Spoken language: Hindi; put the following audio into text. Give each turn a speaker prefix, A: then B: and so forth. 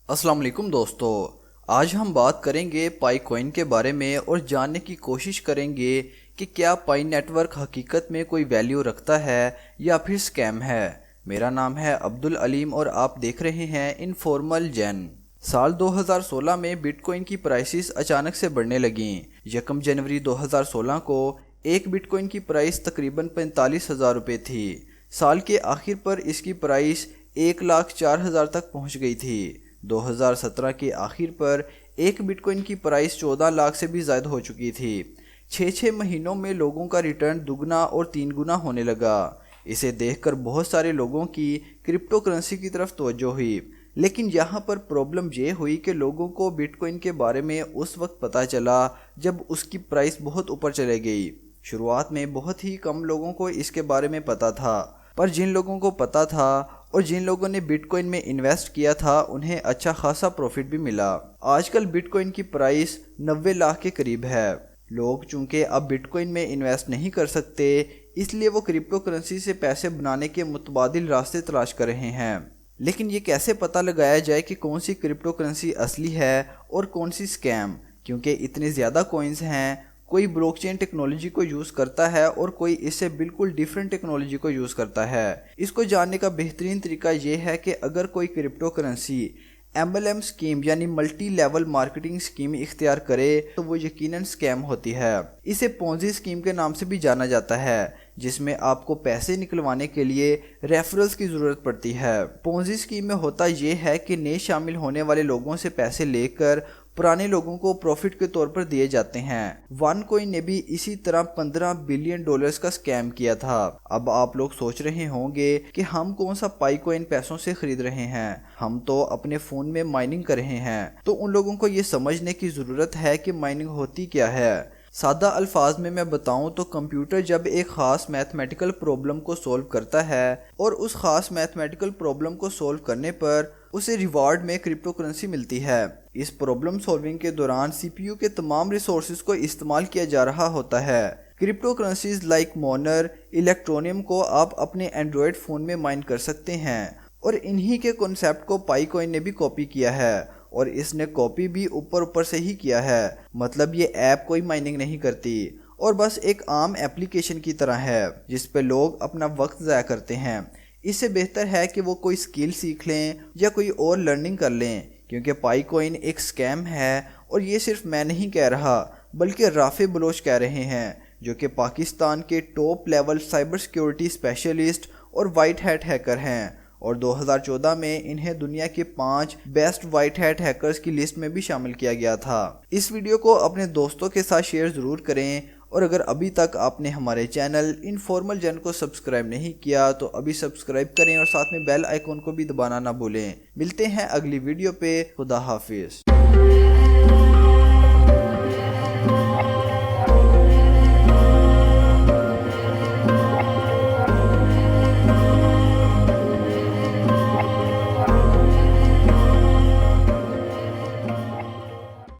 A: अस्सलाम वालेकुम दोस्तों। आज हम बात करेंगे पाई कॉइन के बारे में और जानने की कोशिश करेंगे कि क्या पाई नेटवर्क हकीकत में कोई वैल्यू रखता है या फिर स्कैम है। मेरा नाम है अब्दुल अलीम और आप देख रहे हैं इनफॉर्मल जैन। साल 2016 में बिटकॉइन की प्राइसेस अचानक से बढ़ने लगीं। 1 जनवरी 2016 को एक बिटकॉइन की प्राइस तकरीबन 45,000 रुपये थी। साल के आखिर पर इसकी प्राइस 1,04,000 तक पहुंच गई थी। 2017 के आखिर पर एक बिटकॉइन की प्राइस 14 लाख से भी ज़्यादा हो चुकी थी। 6 महीनों में लोगों का रिटर्न दुगना और 3 गुना होने लगा। इसे देखकर बहुत सारे लोगों की क्रिप्टो करेंसी की तरफ तवज्जो हुई। लेकिन यहाँ पर प्रॉब्लम ये हुई कि लोगों को बिटकॉइन के बारे में उस वक्त पता चला जब उसकी प्राइस बहुत ऊपर चले गई। शुरुआत में बहुत ही कम लोगों को इसके बारे में पता था, पर जिन लोगों को पता था और जिन लोगों ने बिटकॉइन में इन्वेस्ट किया था उन्हें अच्छा खासा प्रॉफिट भी मिला। आजकल बिटकॉइन की प्राइस 90 लाख के करीब है। लोग चूंकि अब बिटकॉइन में इन्वेस्ट नहीं कर सकते, इसलिए वो क्रिप्टो करेंसी से पैसे बनाने के मुतबादिल रास्ते तलाश कर रहे हैं। लेकिन ये कैसे पता लगाया जाए कि कौन सी क्रिप्टो करेंसी असली है और कौन सी स्कैम, क्योंकि इतने ज़्यादा कॉइन्स हैं। कोई ब्लॉकचेन टेक्नोलॉजी को यूज़ करता है और कोई इससे बिल्कुल डिफरेंट टेक्नोलॉजी को यूज़ करता है। इसको जानने का बेहतरीन तरीका ये है कि अगर कोई क्रिप्टो करेंसी MLM स्कीम यानी मल्टी लेवल मार्केटिंग स्कीम इख्तियार करे तो वो यकीनन स्कैम होती है। इसे पोंजी स्कीम के नाम से भी जाना जाता है, जिसमें आपको पैसे निकलवाने के लिए रेफरल्स की ज़रूरत पड़ती है। पोंजी स्कीम में होता यह है कि नए शामिल होने वाले लोगों से पैसे लेकर पुराने लोगों को प्रॉफिट के तौर पर दिए जाते हैं। OneCoin ने भी इसी तरह $15 बिलियन का स्कैम किया था। अब आप लोग सोच रहे होंगे कि हम कौन सा पाई कॉइन पैसों से खरीद रहे हैं, हम तो अपने फ़ोन में माइनिंग कर रहे हैं। तो उन लोगों को ये समझने की ज़रूरत है कि माइनिंग होती क्या है। सादा अल्फाज में मैं बताऊं तो कंप्यूटर जब एक ख़ास मैथमेटिकल प्रॉब्लम को सॉल्व करता है और उस ख़ास मैथमेटिकल प्रॉब्लम को सॉल्व करने पर उसे रिवार्ड में क्रिप्टो करेंसी मिलती है। इस प्रॉब्लम सॉल्विंग के दौरान CPU के तमाम रिसोर्सेज को इस्तेमाल किया जा रहा होता है। क्रिप्टो करेंसीज लाइक मोनर, इलेक्ट्रोनियम को आप अपने एंड्रॉयड फ़ोन में माइन कर सकते हैं और इन्हीं के कॉन्सेप्ट को पाई कॉइन ने भी कॉपी किया है और इसने कॉपी भी ऊपर से ही किया है। मतलब ये ऐप कोई माइनिंग नहीं करती और बस एक आम एप्लीकेशन की तरह है जिस पे लोग अपना वक्त ज़ाया करते हैं। इससे बेहतर है कि वो कोई स्किल सीख लें या कोई और लर्निंग कर लें, क्योंकि पाई कॉइन एक स्कैम है। और ये सिर्फ मैं नहीं कह रहा बल्कि राफे बलोच कह रहे हैं, जो कि पाकिस्तान के top level cyber security specialist और वाइट हैट हैकर हैं और 2014 में इन्हें दुनिया के 5 बेस्ट वाइट हैट हैकर्स की लिस्ट में भी शामिल किया गया था। इस वीडियो को अपने दोस्तों के साथ शेयर ज़रूर करें और अगर अभी तक आपने हमारे चैनल इनफॉर्मल जैन को सब्सक्राइब नहीं किया तो अभी सब्सक्राइब करें और साथ में बेल आइकॉन को भी दबाना ना भूलें। मिलते हैं अगली वीडियो पे। खुदा हाफिज।